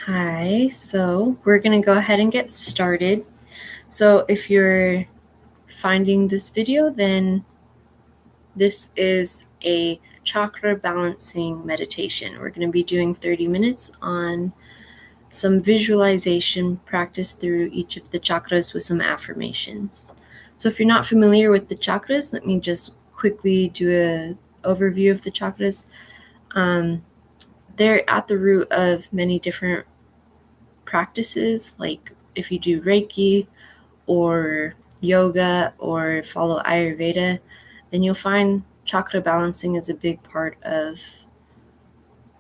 Hi, so we're going to go ahead and get started. So if you're finding this video, then this is a chakra balancing meditation. We're going to be doing 30 minutes on some visualization practice through each of the chakras with some affirmations. So if you're not familiar with the chakras, let me just quickly do an overview of the chakras. They're at the root of many different practices, like if you do Reiki or yoga or follow Ayurveda, then you'll find chakra balancing is a big part of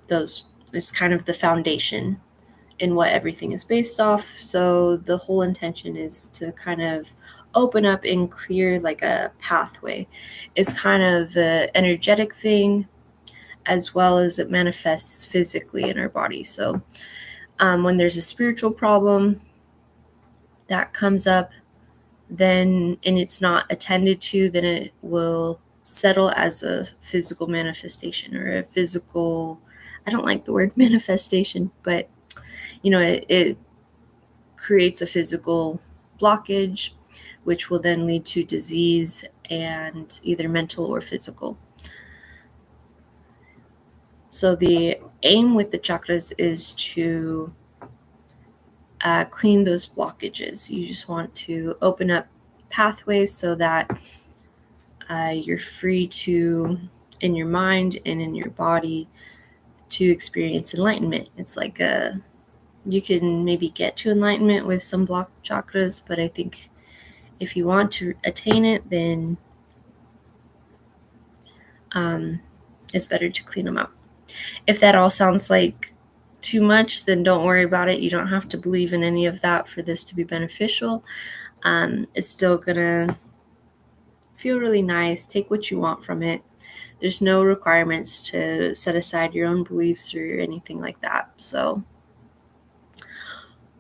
those. It's kind of the foundation in what everything is based off. So the whole intention is to kind of open up and clear like a pathway. It's kind of an energetic thing as well as it manifests physically in our body. So when there's a spiritual problem that comes up, then and it's not attended to, then it will settle as a physical manifestation or a physical, I don't like the word manifestation, but it creates a physical blockage, which will then lead to disease and either mental or physical. So the aim with the chakras is to clean those blockages. You just want to open up pathways so that you're free to, in your mind and in your body, to experience enlightenment. It's like you can maybe get to enlightenment with some blocked chakras, but I think if you want to attain it, then it's better to clean them up. If that all sounds like too much, then don't worry about it. You don't have to believe in any of that for this to be beneficial. It's still gonna feel really nice. Take what you want from it. There's no requirements to set aside your own beliefs or anything like that. So,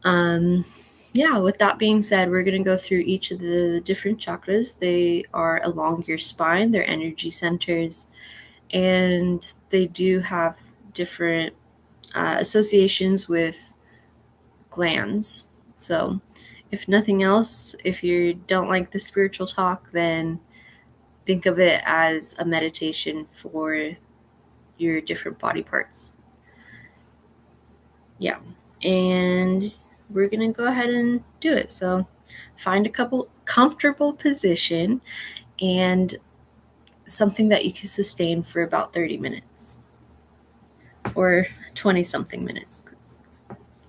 with that being said, we're going to go through each of the different chakras. They are along your spine, they're energy centers, and they do have different associations with glands. So, if nothing else, if you don't like the spiritual talk, then think of it as a meditation for your different body parts. Yeah, and we're gonna go ahead and do it. So find a couple comfortable position and something that you can sustain for about 30 minutes or 20 something minutes,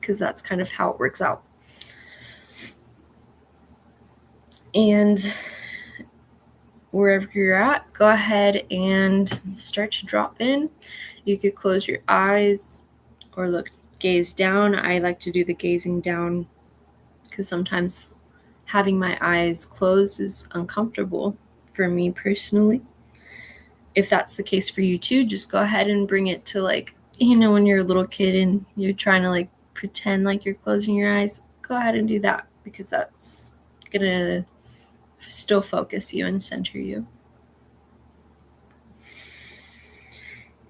because that's kind of how it works out. And wherever you're at, go ahead and start to drop in. You could close your eyes or gaze down. I like to do the gazing down because sometimes having my eyes closed is uncomfortable for me personally. If that's the case for you too, just go ahead and bring it to when you're a little kid and you're trying to pretend like you're closing your eyes, go ahead and do that, because that's gonna still focus you and center you.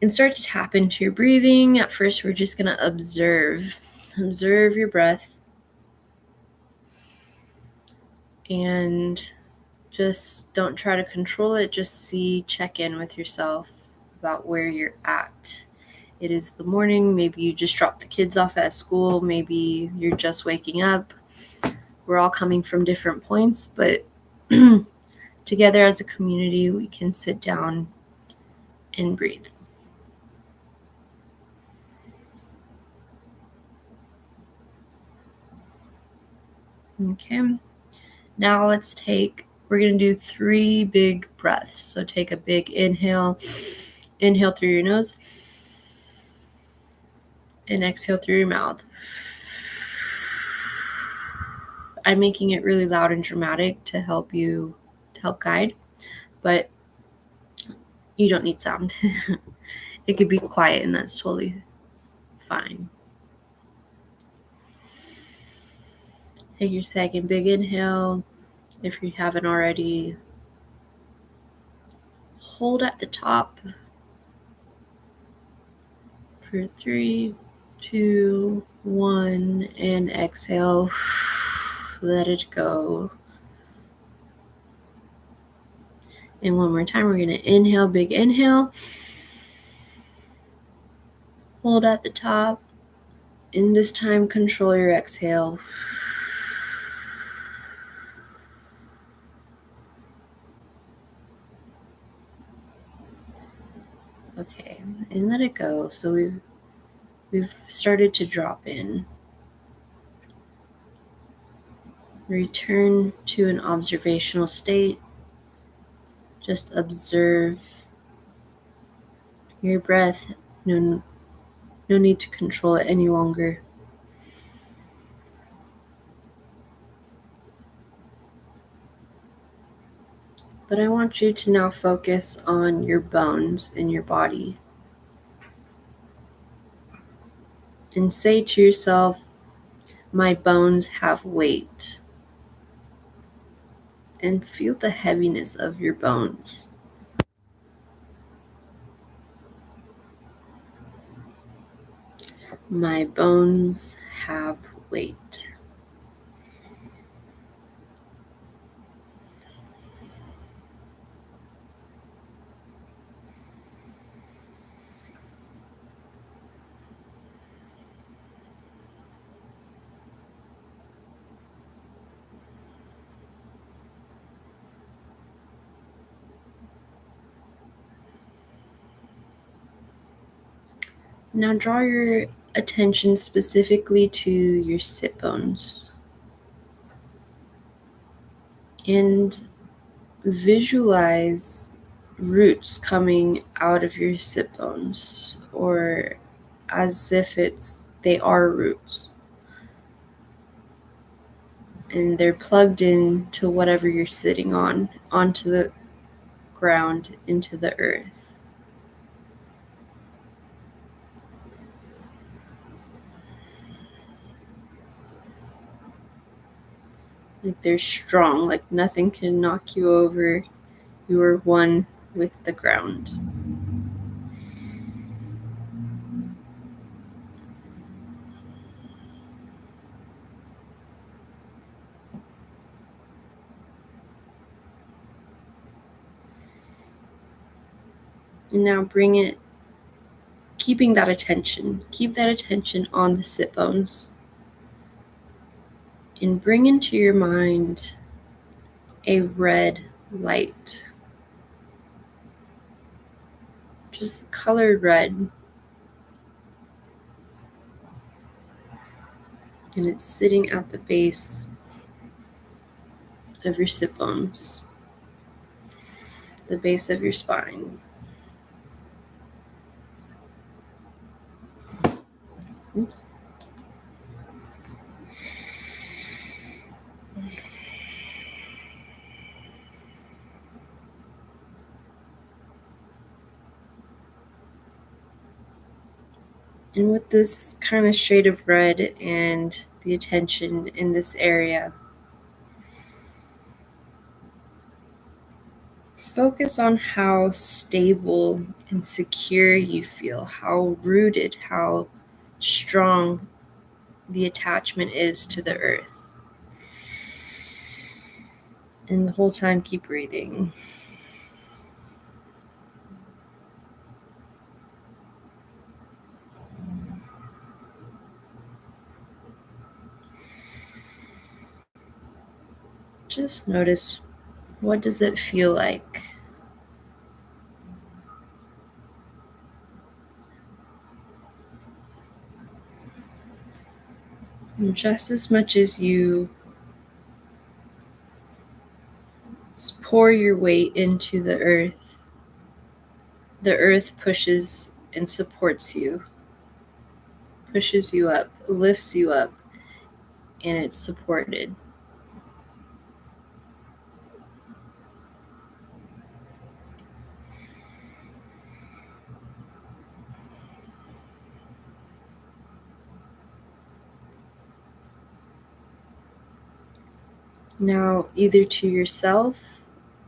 And start to tap into your breathing. At first, we're just gonna observe your breath and just don't try to control it. Just check in with yourself about where you're at. It is the morning. Maybe you just dropped the kids off at school. Maybe you're just waking up. We're all coming from different points, but together as a community, we can sit down and breathe. Okay. Now we're going to do 3 big breaths. So take a big inhale through your nose, and exhale through your mouth. I'm making it really loud and dramatic to help guide, but you don't need sound. It could be quiet, and that's totally fine. Take your second big inhale. If you haven't already, hold at the top for 3, 2, 1, and exhale. Let it go. And one more time, we're going to inhale, big inhale. Hold at the top. And this time, control your exhale. Okay, and let it go. So we've started to drop in. Return to an observational state. Just observe your breath. No need to control it any longer. But I want you to now focus on your bones in your body. And say to yourself, my bones have weight. And feel the heaviness of your bones. My bones have weight. Now draw your attention specifically to your sit bones. And visualize roots coming out of your sit bones, or as if they are roots. And they're plugged in to whatever you're sitting on, onto the ground, into the earth. Like they're strong, like nothing can knock you over. You are one with the ground. And now bring it, keep that attention on the sit bones. And bring into your mind a red light. Just the color red. And it's sitting at the base of your sit bones, the base of your spine. Oops. And with this kind of shade of red and the attention in this area, focus on how stable and secure you feel, how rooted, how strong the attachment is to the earth. And the whole time, keep breathing. Just notice, what does it feel like? And just as much as you pour your weight into the earth pushes and supports you, pushes you up, lifts you up, and it's supported. Now, either to yourself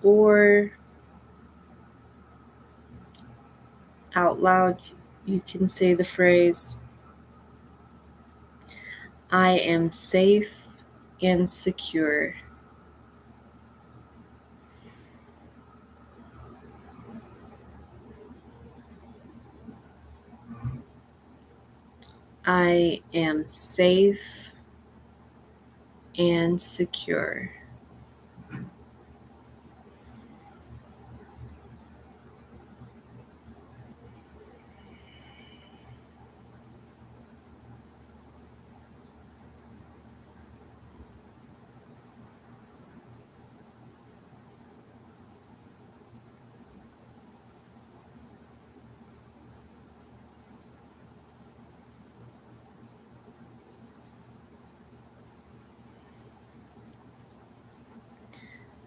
or out loud, you can say the phrase, I am safe and secure. I am safe and secure.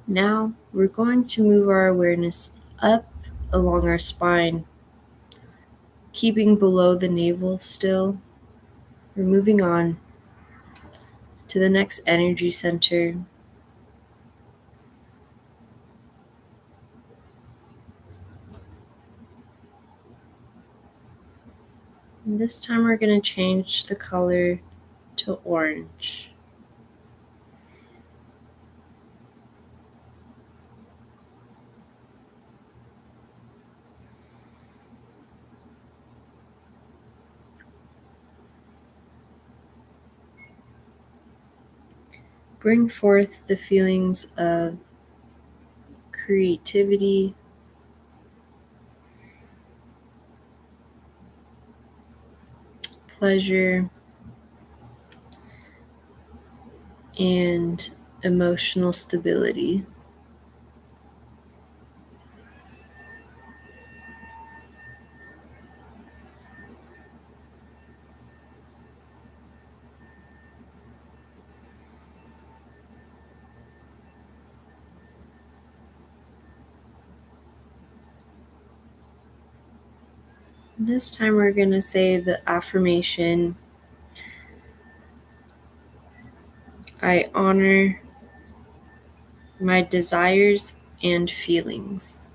Now we're going to move our awareness up along our spine, keeping below the navel still. We're moving on to the next energy center. And this time we're going to change the color to orange. Bring forth the feelings of creativity, pleasure, and emotional stability. This time we're going to say the affirmation, I honor my desires and feelings.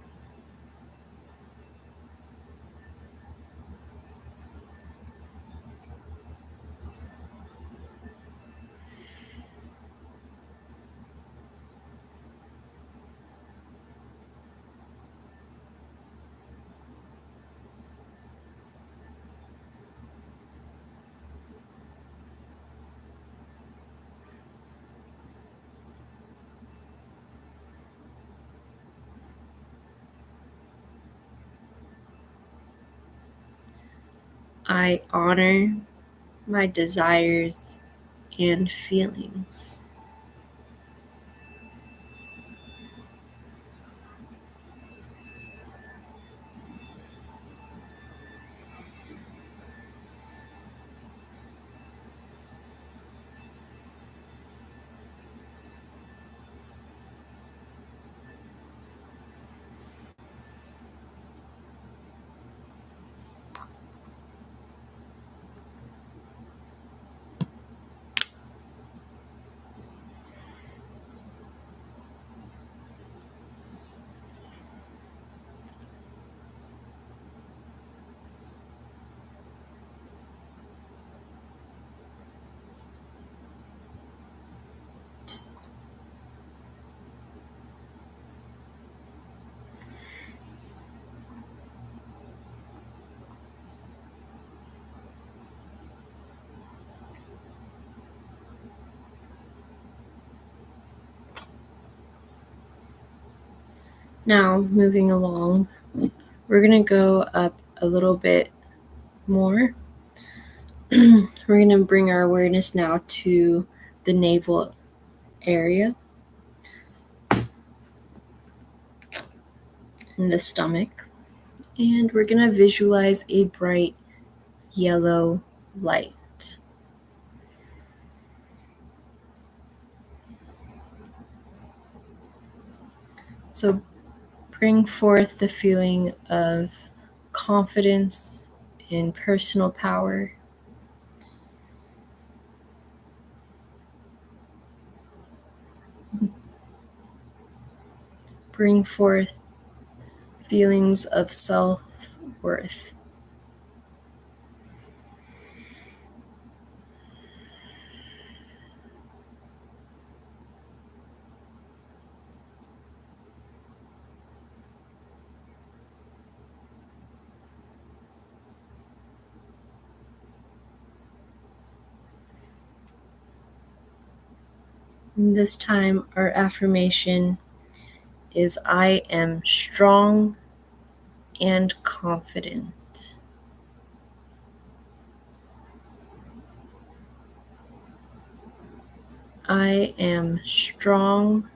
I honor my desires and feelings. Now, moving along, we're going to go up a little bit more. We're going to bring our awareness now to the navel area and the stomach. And we're going to visualize a bright yellow light. So bring forth the feeling of confidence and personal power. Bring forth feelings of self-worth. And this time, our affirmation is I am strong and confident. I am strong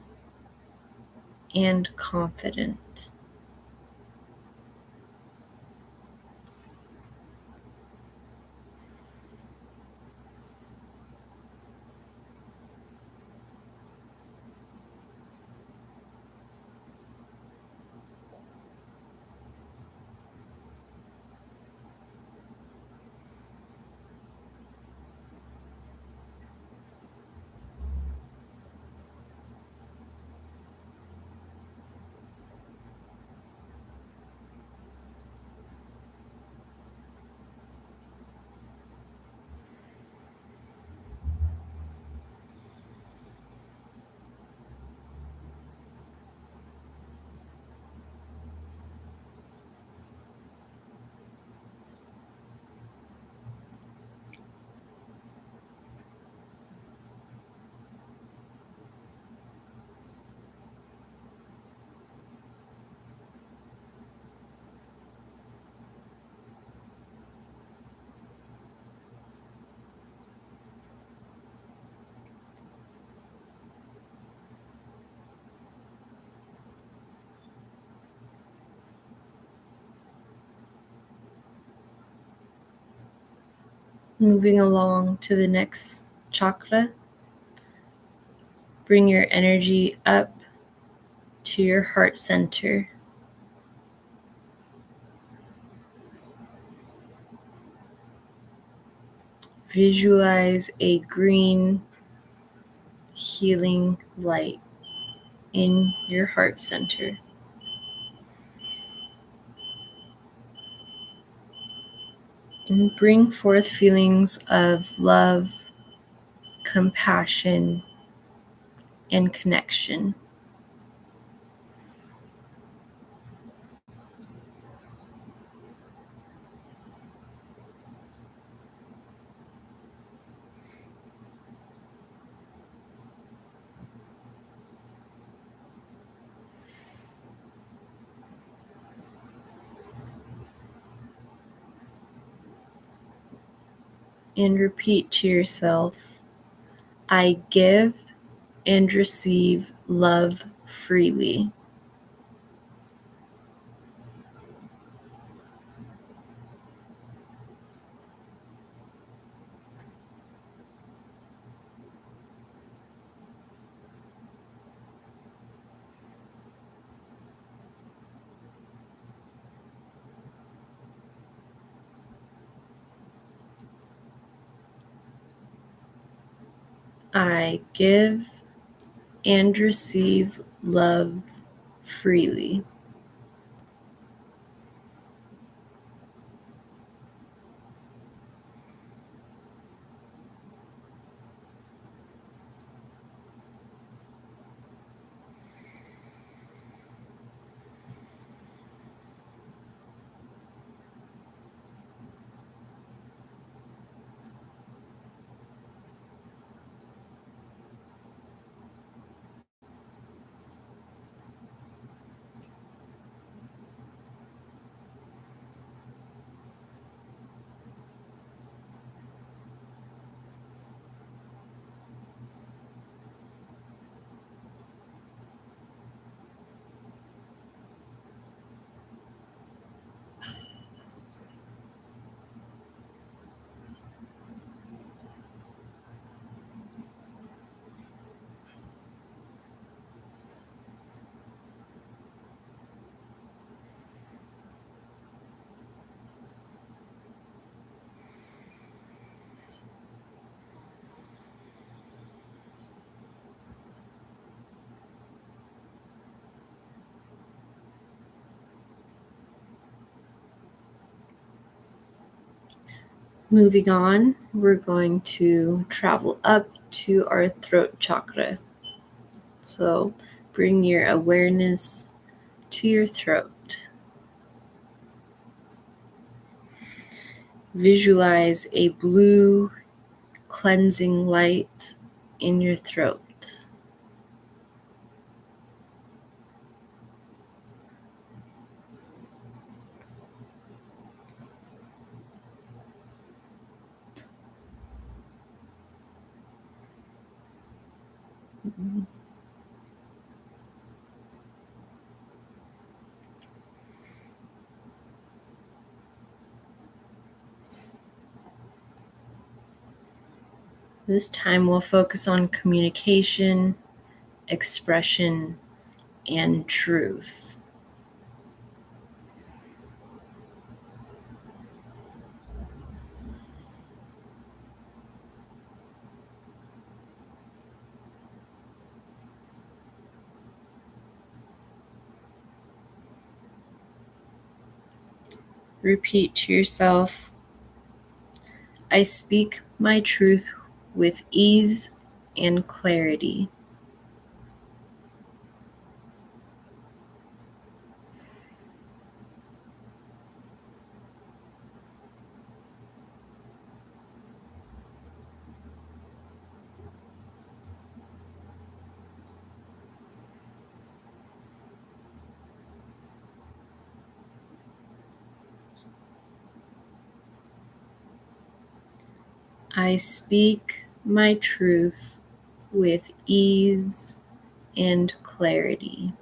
and confident. Moving along to the next chakra, bring your energy up to your heart center. Visualize a green healing light in your heart center. And bring forth feelings of love, compassion, and connection. And repeat to yourself, I give and receive love freely. I give and receive love freely. Moving on, we're going to travel up to our throat chakra. So bring your awareness to your throat. Visualize a blue cleansing light in your throat. This time we'll focus on communication, expression, and truth. Repeat to yourself, I speak my truth with ease and clarity. I speak my truth with ease and clarity.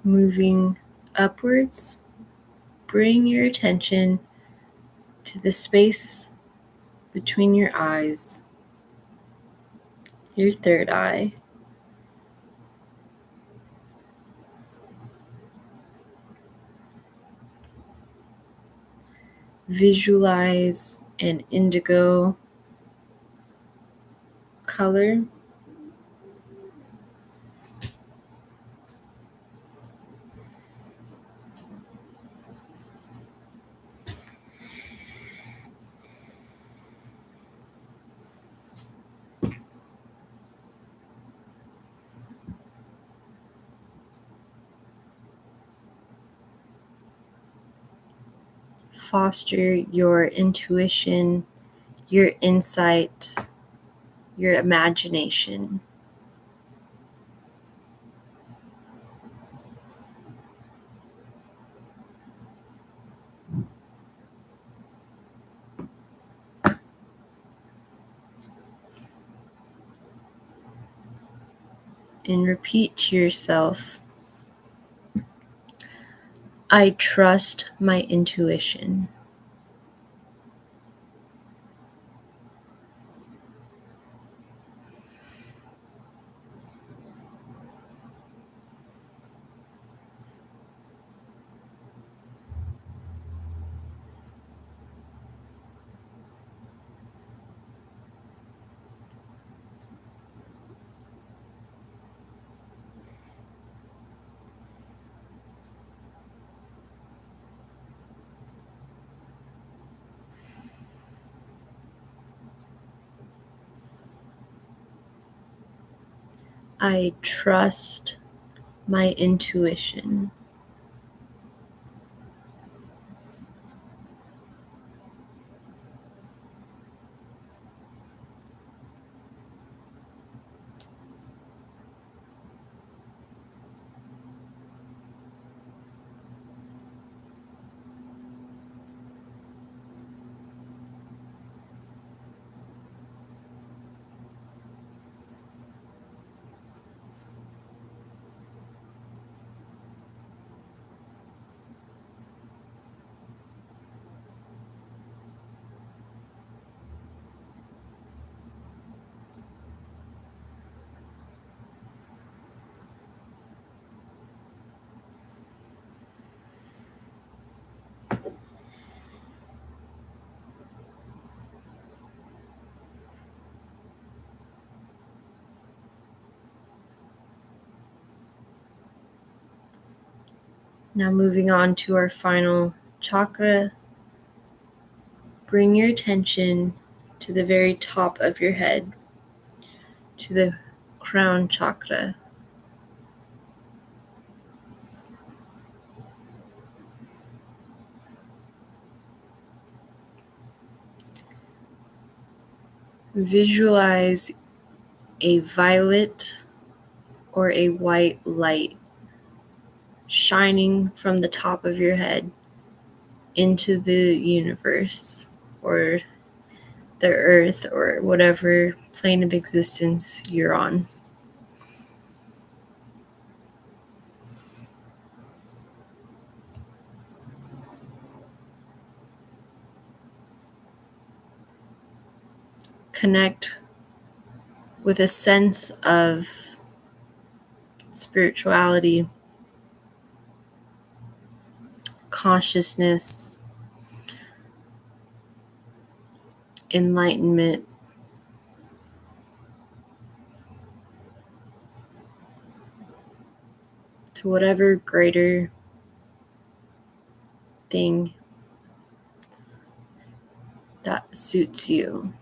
Moving upwards, bring your attention to the space between your eyes, your third eye. Visualize an indigo color. Foster your intuition, your insight, your imagination. And repeat to yourself, I trust my intuition. I trust my intuition. Now moving on to our final chakra, bring your attention to the very top of your head, to the crown chakra. Visualize a violet or a white light shining from the top of your head into the universe or the earth or whatever plane of existence you're on. Connect with a sense of spirituality, consciousness, enlightenment, to whatever greater thing that suits you.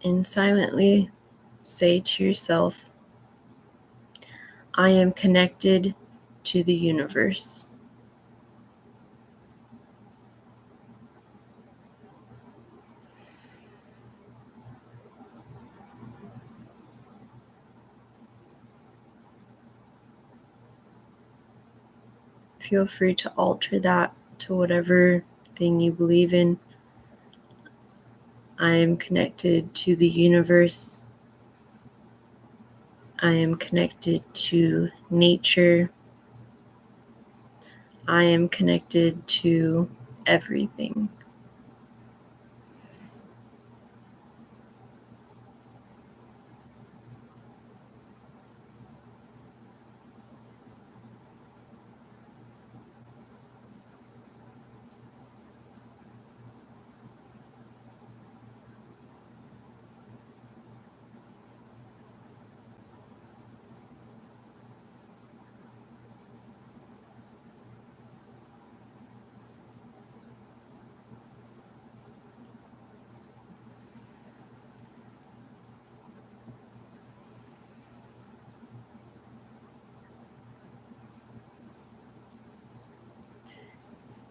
And silently say to yourself, I am connected to the universe. Feel free to alter that to whatever thing you believe in. I am connected to the universe. I am connected to nature. I am connected to everything.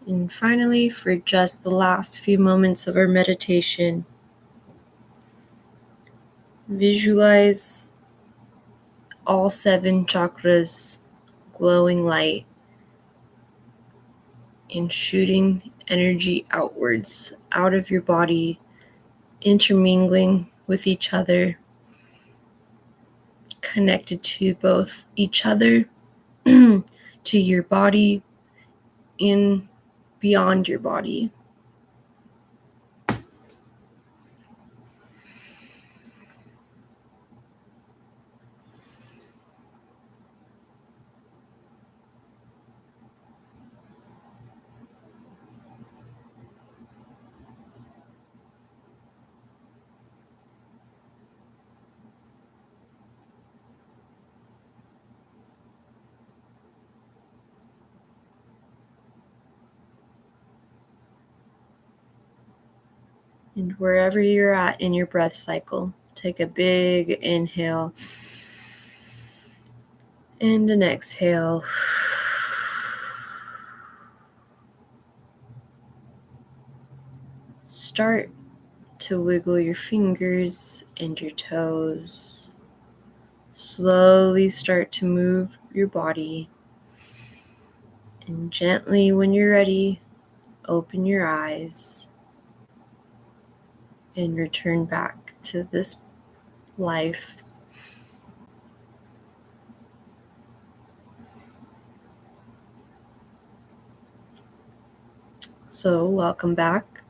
And finally, for just the last few moments of our meditation, visualize all 7 chakras glowing light and shooting energy outwards, out of your body, intermingling with each other, connected to both each other, to your body, and beyond your body. And wherever you're at in your breath cycle, take a big inhale and an exhale. Start to wiggle your fingers and your toes. Slowly start to move your body. And gently, when you're ready, open your eyes and return back to this life. So, welcome back.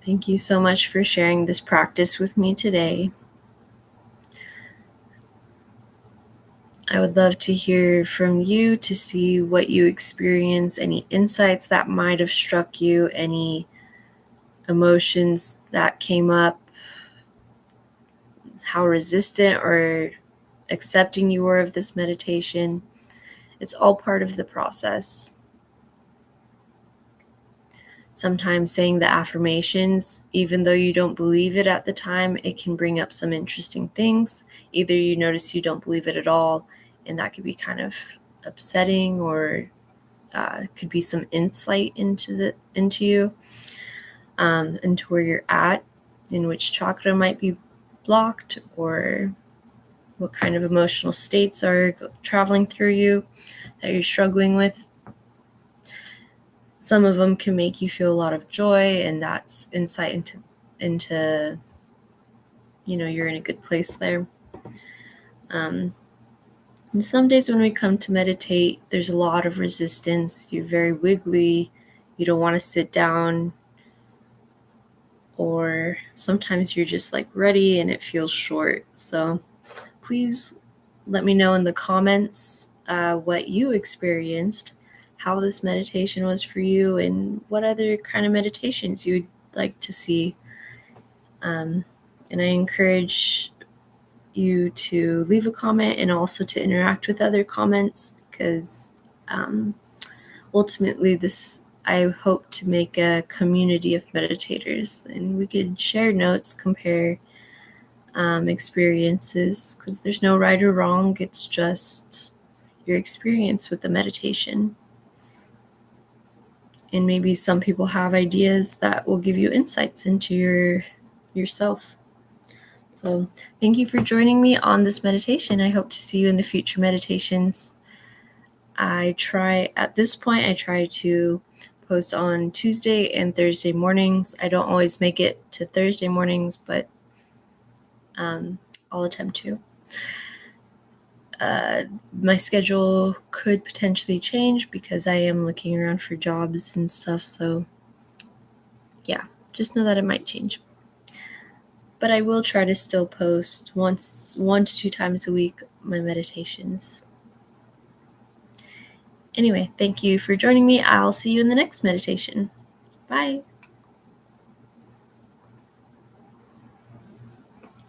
Thank you so much for sharing this practice with me today. I would love to hear from you to see what you experience, any insights that might have struck you, any emotions that came up, how resistant or accepting you were of this meditation. It's all part of the process. Sometimes saying the affirmations, even though you don't believe it at the time, it can bring up some interesting things. Either you notice you don't believe it at all, and that could be kind of upsetting, or could be some insight into you, into where you're at, in which chakra might be blocked, or what kind of emotional states are traveling through you that you're struggling with. Some of them can make you feel a lot of joy, and that's insight into you're in a good place there. And some days when we come to meditate, there's a lot of resistance. You're very wiggly. You don't want to sit down. Or sometimes you're just like ready and it feels short. So please let me know in the comments what you experienced, how this meditation was for you, and what other kind of meditations you would like to see. And I encourage you to leave a comment and also to interact with other comments, because ultimately I hope to make a community of meditators, and we could share notes, compare experiences, because there's no right or wrong. It's just your experience with the meditation. And maybe some people have ideas that will give you insights into yourself. So thank you for joining me on this meditation. I hope to see you in the future meditations. At this point, I try to post on Tuesday and Thursday mornings. I don't always make it to Thursday mornings, but I'll attempt to. My schedule could potentially change because I am looking around for jobs and stuff. So yeah, just know that it might change. But I will try to still post 1 to 2 times a week my meditations. Anyway, thank you for joining me. I'll see you in the next meditation. Bye.